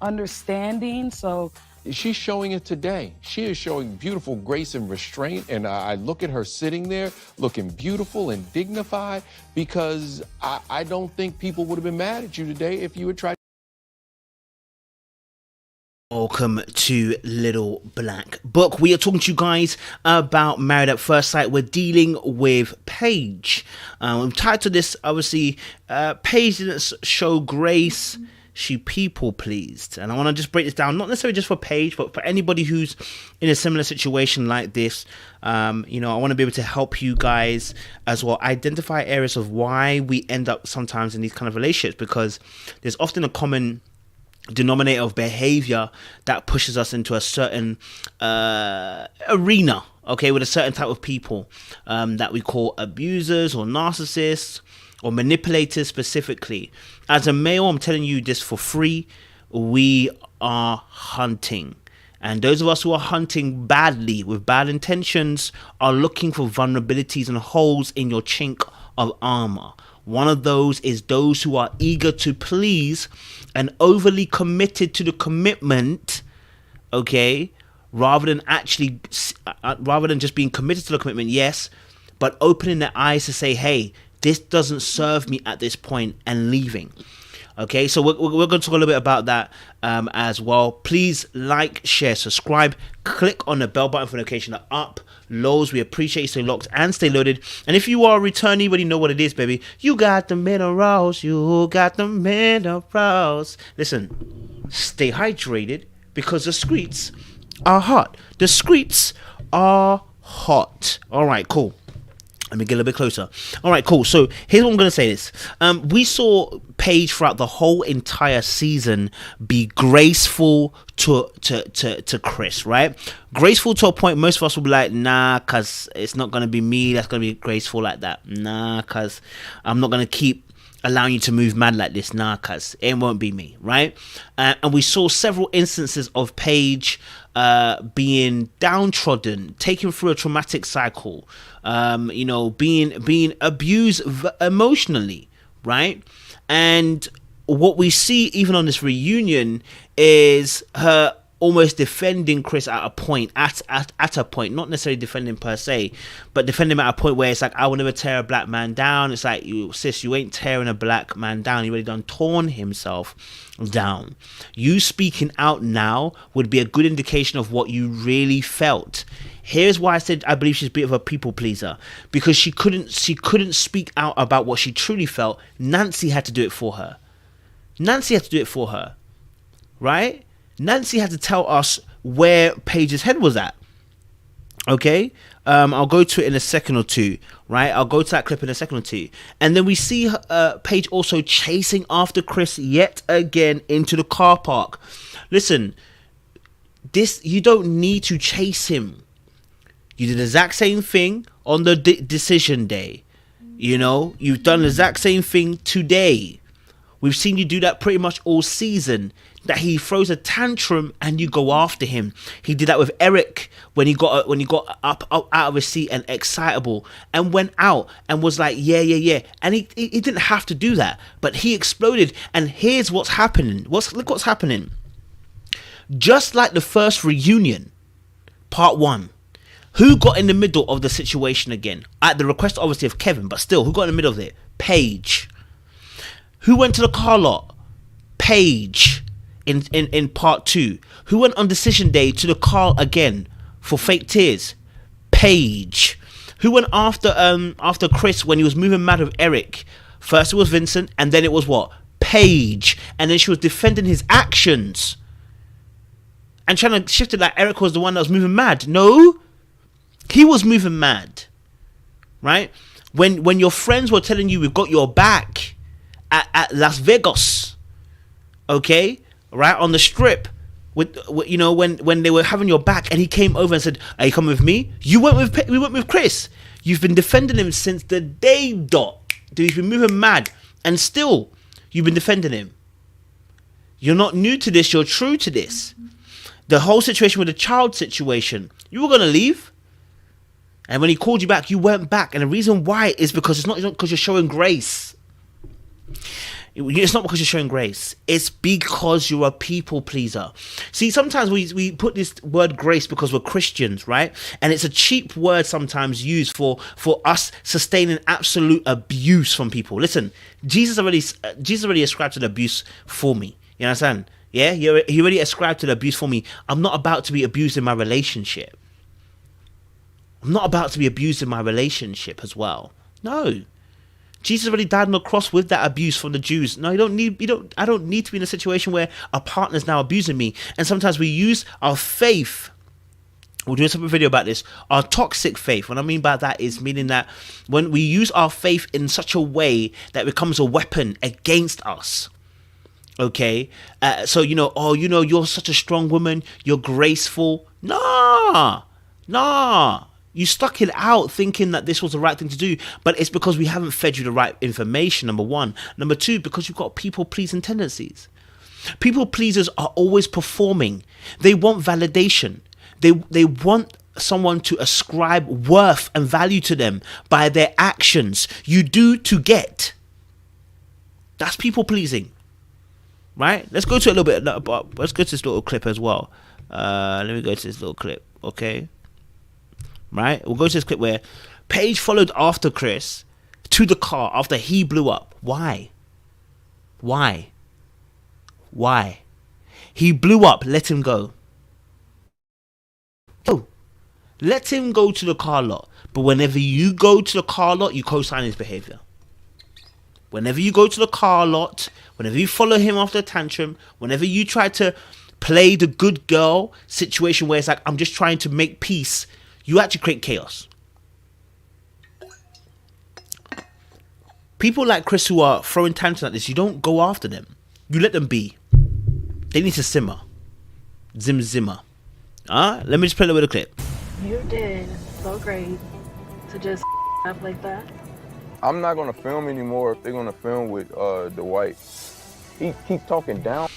understanding. So she's showing it today. She is showing beautiful grace and restraint. And I look at her sitting there looking beautiful and dignified because I don't think people would have been mad at you today if you had tried. Welcome to Little Black Book. We are talking to you guys about Married at First Sight. We're dealing with Paige. We've titled this, obviously, Paige didn't show grace. She people pleased. And I want to just break this down, not necessarily just for Paige, but for anybody who's in a similar situation like this. I want to be able to help you guys as well identify areas of why we end up sometimes in these kind of relationships, because there's often a common denominator of behavior that pushes us into a certain arena, okay, with a certain type of people that we call abusers or narcissists or manipulators specifically. As a male, I'm telling you this for free, we are hunting. And those of us who are hunting badly with bad intentions are looking for vulnerabilities and holes in your chink of armor. One of those is those who are eager to please and overly committed to the commitment, okay, rather than just being committed to the commitment, yes, but opening their eyes to say, hey, this doesn't serve me at this point, and leaving. Okay, so we're going to talk a little bit about that as well. Please like, share, subscribe, click on the bell button for notification uploads. We appreciate you stay locked and stay loaded. And if you are a returnee, you already know what it is, baby. You got the minerals. You got the minerals. Listen, stay hydrated because the streets are hot. The streets are hot. All right, cool. Let me get a little bit closer. All right, cool. So here's what I'm going to say this. We saw Paige throughout the whole entire season be graceful to Chris, right? Graceful to a point most of us will be like, nah, because it's not going to be me that's going to be graceful like that. Nah, because I'm not going to keep allowing you to move mad like this. Nah, because it won't be me, right? And we saw several instances of Paige being downtrodden, taken through a traumatic cycle, being abused emotionally, right? And what we see even on this reunion is her almost defending Chris at a point, not necessarily defending per se, but defending him at a point where it's like, I will never tear a black man down. It's like, you ain't tearing a black man down. He already done torn himself down. You speaking out now would be a good indication of what you really felt. Here's why I said I believe she's a bit of a people pleaser, because she couldn't speak out about what she truly felt. Nancy had to do it for her. Right? Nancy had to tell us where Paige's head was at. Okay? I'll go to it in a second or two, right? I'll go to that clip in a second or two. And then we see Paige also chasing after Chris yet again into the car park. Listen, you don't need to chase him. You did the exact same thing on the decision day. You've done the exact same thing today. We've seen you do that pretty much all season. That he throws a tantrum and you go after him. He did that with Eric when he got up out of his seat and excitable and went out and was like, yeah. And he didn't have to do that, but he exploded. And here's what's happening. Look what's happening. Just like the first reunion, part 1. Who got in the middle of the situation again? At the request, obviously, of Kevin, but still, who got in the middle of it? Paige. Who went to the car lot? Paige. In part 2, who went on decision day to the car again for fake tears? Paige. Who went after Chris when he was moving mad with Eric? First it was Vincent, and then it was what? Paige. And then she was defending his actions and trying to shift it like Eric was the one that was moving mad. No, he was moving mad, right? When your friends were telling you we've got your back at Las Vegas, okay, right on the strip, with when they were having your back, and he came over and said, "Are you coming with me?" We went with Chris. You've been defending him since the day dot. He's been moving mad, and still you've been defending him. You're not new to this. You're true to this. The whole situation with the child situation, you were gonna leave, and when he called you back, you went back, and the reason why is because it's not because you're showing grace. It's not because you're showing grace. It's because you're a people pleaser. See, sometimes we put this word grace because we're Christians, right? And it's a cheap word sometimes used for us sustaining absolute abuse from people. Listen, Jesus already ascribed to the abuse for me. You understand? Yeah, he already ascribed to the abuse for me. I'm not about to be abused in my relationship. I'm not about to be abused in my relationship as well. No. Jesus already died on the cross with that abuse from the Jews. No, I don't need to be in a situation where a partner's now abusing me. And sometimes we use our faith. We'll do a separate video about this. Our toxic faith. What I mean by that is meaning that when we use our faith in such a way that it becomes a weapon against us. Okay, so you're such a strong woman. You're graceful. Nah. You stuck it out thinking that this was the right thing to do, but it's because we haven't fed you the right information, number one. Number two, because you've got people-pleasing tendencies. People pleasers are always performing. They want validation. They want someone to ascribe worth and value to them by their actions. You do to get. That's people-pleasing. Right? Let's go to a little bit. Let's go to this little clip as well. Let me go to this little clip. Okay. Right? We'll go to this clip where Paige followed after Chris to the car after he blew up. Why? He blew up. Let him go. Oh, let him go to the car lot. But whenever you go to the car lot, you co-sign his behavior. Whenever you go to the car lot, whenever you follow him after a tantrum, whenever you try to play the good girl situation where it's like, I'm just trying to make peace, you actually create chaos. People like Chris who are throwing tantrums like this, you don't go after them. You let them be. They need to simmer. Zimmer. Let me just play a little bit of clip. You did so great to just up like that. I'm not gonna film anymore if they're gonna film with Dwight. He keeps talking down.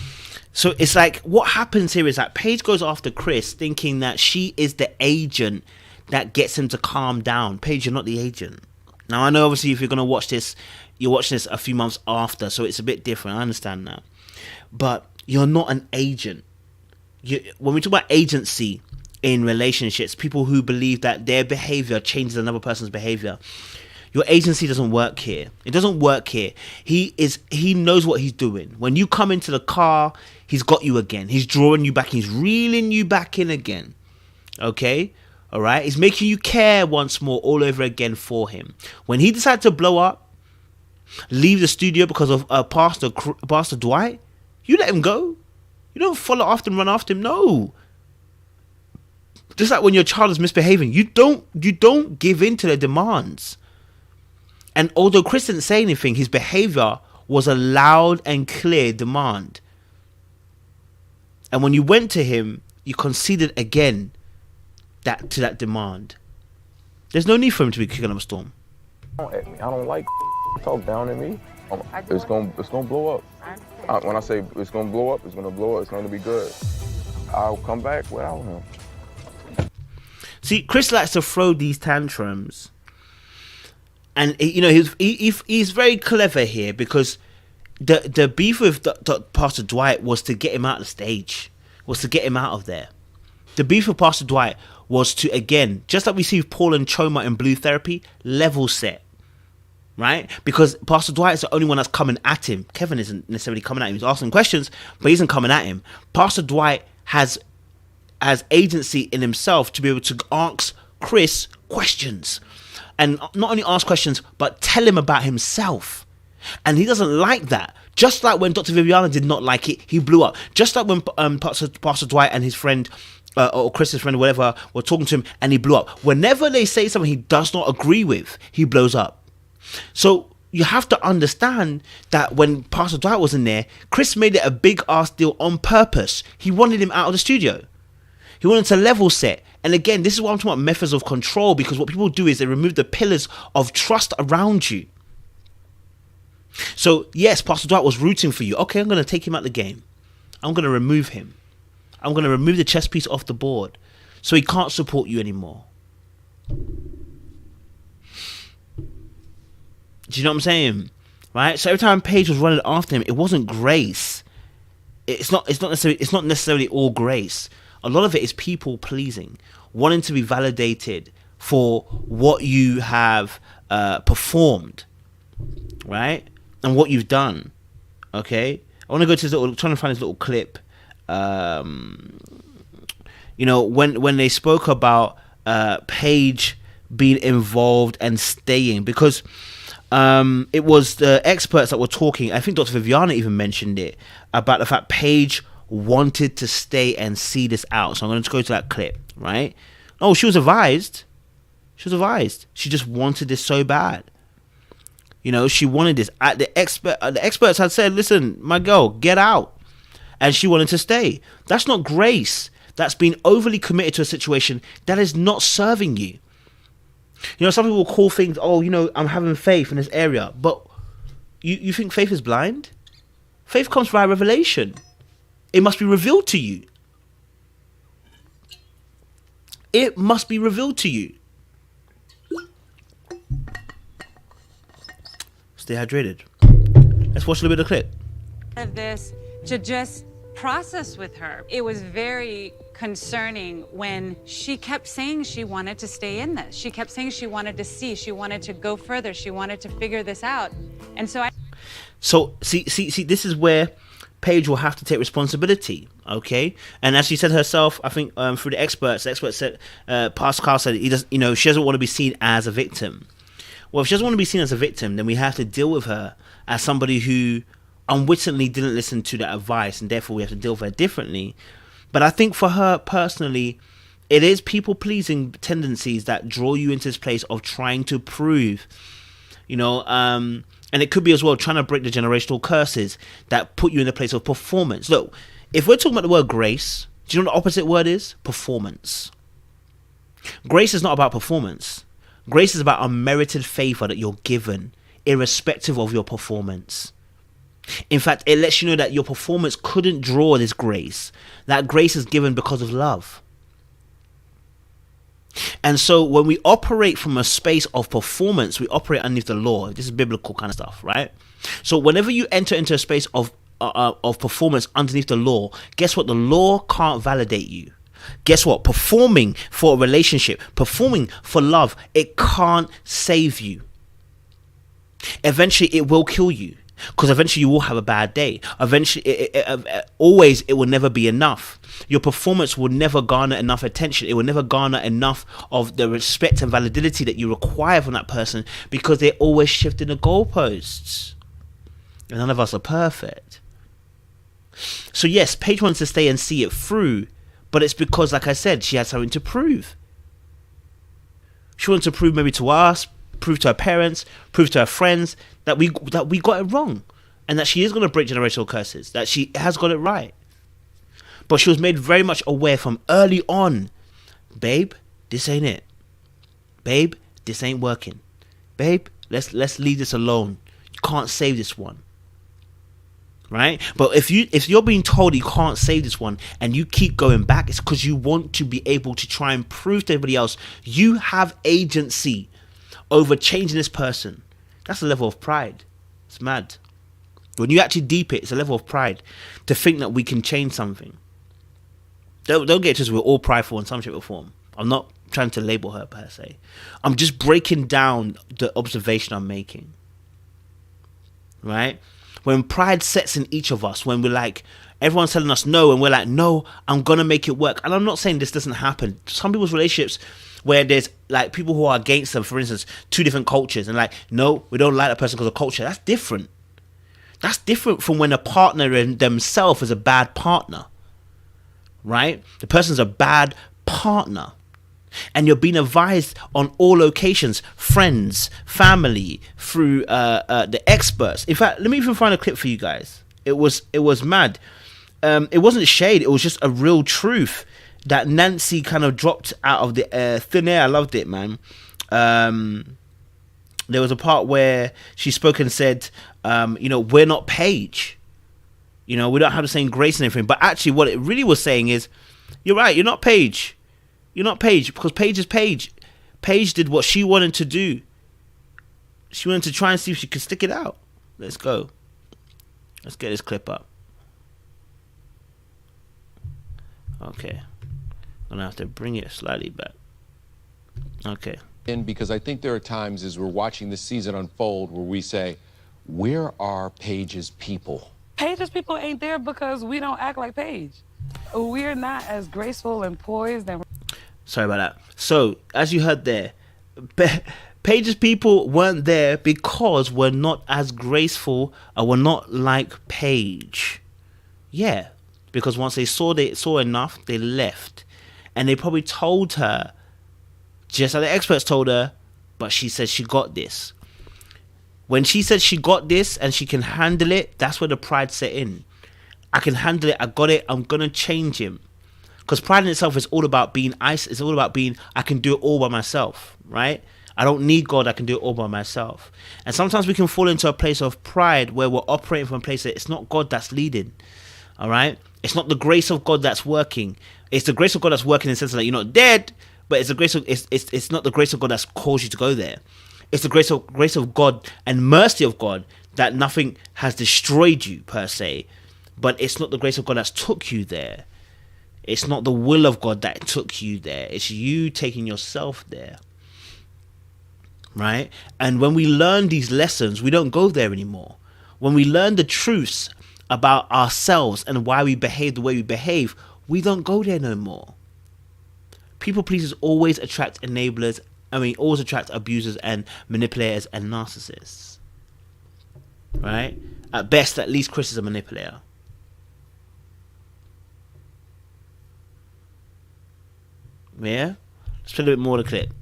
So it's like what happens here is that Paige goes after Chris thinking that she is the agent that gets him to calm down. Paige, you're not the agent. Now I know obviously if you're gonna watch this, you're watching this a few months after, so it's a bit different. I understand that. But you're not an agent. When we talk about agency in relationships, people who believe that their behavior changes another person's behavior. Your agency doesn't work here. It doesn't work here. He knows what he's doing. When you come into the car, he's got you again. He's drawing you back. He's reeling you back in again. Okay? All right? He's making you care once more all over again for him. When he decided to blow up, leave the studio because of Pastor Dwight, you let him go. You don't follow after him, run after him. No. Just like when your child is misbehaving, you don't give in to their demands. And although Chris didn't say anything, his behavior was a loud and clear demand. And when you went to him, you conceded again to that demand. There's no need for him to be kicking up a storm. At me. I don't like talk down at me. It's gonna blow up. When I say it's gonna blow up, it's gonna blow up. It's gonna be good. I'll come back without him. See, Chris likes to throw these tantrums. And he's very clever here because the beef with Pastor Dwight was to get him out of the stage, was to get him out of there. The beef with Pastor Dwight was to, again, just like we see with Paul and Choma in Blue Therapy, level set, right? Because Pastor Dwight is the only one that's coming at him. Kevin isn't necessarily coming at him. He's asking questions, but he isn't coming at him. Pastor Dwight has agency in himself to be able to ask Chris questions. And not only ask questions, but tell him about himself. And he doesn't like that. Just like when Dr. Viviana did not like it, he blew up. Just like when Pastor Dwight and his friend, or Chris's friend or whatever, were talking to him and he blew up. Whenever they say something he does not agree with, he blows up. So you have to understand that when Pastor Dwight was in there, Chris made it a big ass deal on purpose. He wanted him out of the studio. He wanted to level set. And again, this is what I'm talking about, methods of control, because what people do is they remove the pillars of trust around you. So, yes, Pastor Dwight was rooting for you. Okay, I'm going to take him out of the game. I'm going to remove him. I'm going to remove the chess piece off the board so he can't support you anymore. Do you know what I'm saying? right? So every time Paige was running after him, it wasn't grace. It's not necessarily all grace. A lot of it is people pleasing, wanting to be validated for what you have performed, right? And what you've done. Okay, I want to go to this little, trying to find this little clip. You know, when they spoke about Paige being involved and staying, because it was the experts that were talking. I think Dr. Viviana even mentioned it, about the fact Paige wanted to stay and see this out. So I'm going to go to that clip, right? Oh, she was advised. She was advised. She just wanted this so bad. You know, she wanted this. The experts had said, listen, my girl, get out. And she wanted to stay. That's not grace. That's being overly committed to a situation that is not serving you. You know, some people call things, oh, you know, I'm having faith in this area. But you think faith is blind? Faith comes via revelation. It must be revealed to you. It must be revealed to you. Stay hydrated. Let's watch a little bit of the clip. Of this to just process with her. It was very concerning when she kept saying she wanted to stay in this. She kept saying she wanted to see, she wanted to go further, she wanted to figure this out. And so see, this is where Paige will have to take responsibility, okay? And as she said herself, I think through the experts said, Pascal said, he does, you know, she doesn't want to be seen as a victim. Well, if she doesn't want to be seen as a victim, then we have to deal with her as somebody who unwittingly didn't listen to that advice, and therefore we have to deal with her differently. But I think for her personally, it is people-pleasing tendencies that draw you into this place of trying to prove, you know, and it could be as well trying to break the generational curses that put you in the place of performance. Look, if we're talking about the word grace, do you know what the opposite word is? Performance. Grace is not about performance. Grace is about unmerited favor that you're given, irrespective of your performance. In fact, it lets you know that your performance couldn't draw this grace. That grace is given because of love. And so when we operate from a space of performance, we operate underneath the law. This is biblical kind of stuff, right? So whenever you enter into a space of performance underneath the law, guess what? The law can't validate you. Guess what? Performing for a relationship, performing for love, it can't save you. Eventually, it will kill you. Because eventually you will have a bad day. Eventually, always, it will never be enough. Your performance will never garner enough attention. It will never garner enough of the respect and validity that you require from that person, because they're always shifting the goalposts. And none of us are perfect. So yes, Paige wants to stay and see it through, but it's because, like I said, she has something to prove. She wants to prove maybe to us, prove to her parents, prove to her friends that we got it wrong, and that she is going to break generational curses, that she has got it right. But she was made very much aware from early on, babe, this ain't it. Babe, this ain't working. Babe, let's leave this alone. You can't save this one. Right? But if you're being told you can't save this one and you keep going back, it's because you want to be able to try and prove to everybody else you have agency over changing this person. That's a level of pride. It's mad. When you actually deep it, it's a level of pride to think that we can change something. Don't get it twisted, we're all prideful in some shape or form. I'm not trying to label her per se. I'm just breaking down the observation I'm making. Right? When pride sets in each of us, when we're like, everyone's telling us no, and we're like, no, I'm going to make it work. And I'm not saying this doesn't happen. Some people's relationships where there's like people who are against them, for instance, two different cultures, and like, no, we don't like that person because of culture. That's different. That's different from when a partner in themselves is a bad partner, right? The person's a bad partner, and you're being advised on all locations, friends, family, through the experts. In fact, let me even find a clip for you guys. It was mad. It wasn't shade. It was just a real truth that Nancy kind of dropped out of the thin air. I loved it, man. There was a part where she spoke and said, we're not Paige. We don't have the same grace and everything. But actually what it really was saying is, you're right, you're not Paige. You're not Paige, because Paige is Paige. Paige did what she wanted to do. She wanted to try and see if she could stick it out. Let's go. Let's get this clip up. Okay. I'm gonna have to bring it slightly back. Okay. Because I think there are times as we're watching this season unfold where we say, where are Paige's people? Paige's people ain't there because we don't act like Paige. We're not as graceful and poised and... Sorry about that. So, as you heard there, Paige's people weren't there because we're not as graceful or we're not like Paige. Yeah, because once they saw enough, they left. And they probably told her, just like the experts told her, but she said she got this. When she said she got this and she can handle it, that's where the pride set in. I can handle it, I got it, I'm going to change him. Because pride in itself is all about being it's all about being, I can do it all by myself, right? I don't need God, I can do it all by myself. And sometimes we can fall into a place of pride where we're operating from a place that it's not God that's leading, all right? It's not the grace of God that's working. It's the grace of God that's working in the sense that you're not dead, but it's the grace of it's not the grace of God that's caused you to go there. It's the grace of God and mercy of God that nothing has destroyed you per se, but it's not the grace of God that's took you there. It's not the will of God that took you there. It's you taking yourself there. Right? And when we learn these lessons, we don't go there anymore. When we learn the truths about ourselves and why we behave the way we behave, we don't go there no more. People pleasers always attract enablers. Always attract abusers and manipulators and narcissists. Right? At best, at least Chris is a manipulator. Yeah? Let's play a little bit more of the clip.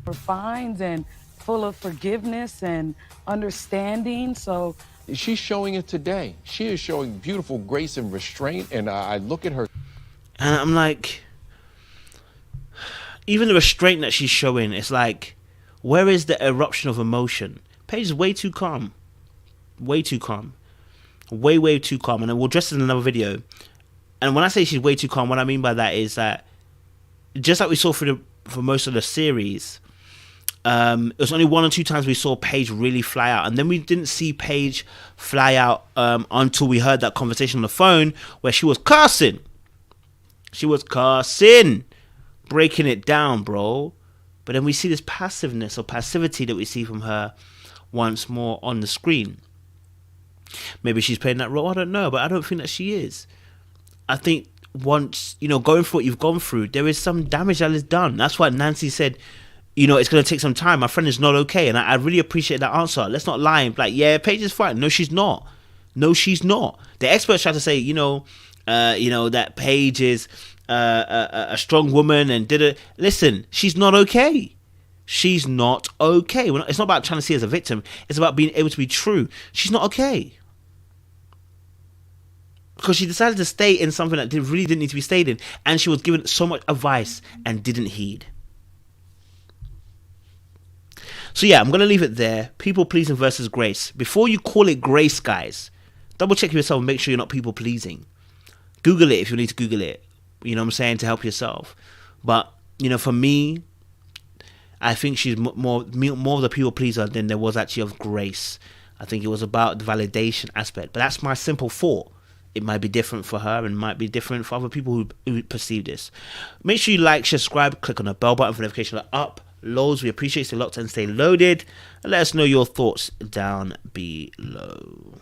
refined and full of forgiveness and understanding. So She's showing it today. She is showing beautiful grace and restraint, and I look at her. And I'm like, even the restraint that she's showing, it's like, where is the eruption of emotion? Paige is way too calm. Way too calm. Way too calm. And we'll address it in another video. And when I say she's way too calm, what I mean by that is that, just like we saw for most of the series, it was only 1 or 2 times we saw Paige really fly out. And then we didn't see Paige fly out until we heard that conversation on the phone where she was cursing. She was cursing. Breaking it down, bro. But then we see this passiveness or passivity that we see from her once more on the screen. Maybe she's playing that role, I don't know, but I don't think that she is. I think once, going through what you've gone through, there is some damage that is done. That's why Nancy said, it's going to take some time. My friend is not okay. And I really appreciate that answer. Let's not lie. Like, yeah, Paige is fine. No, she's not. No, she's not. The experts try to say, that Paige is a strong woman and did it. Listen, she's not okay. She's not okay. It's not about trying to see her as a victim. It's about being able to be true. She's not okay. Because she decided to stay in something that really didn't need to be stayed in. And she was given so much advice and didn't heed. So yeah, I'm going to leave it there. People pleasing versus grace. Before you call it grace, guys, double check yourself and make sure you're not people pleasing. Google it if you need to Google it. You know what I'm saying? To help yourself. But, for me, I think she's more of the people pleaser than there was actually of grace. I think it was about the validation aspect. But that's my simple thought. It might be different for her and might be different for other people who perceive this. Make sure you like, subscribe, click on the bell button for notification uploads. We appreciate you locked and stay loaded. And let us know your thoughts down below.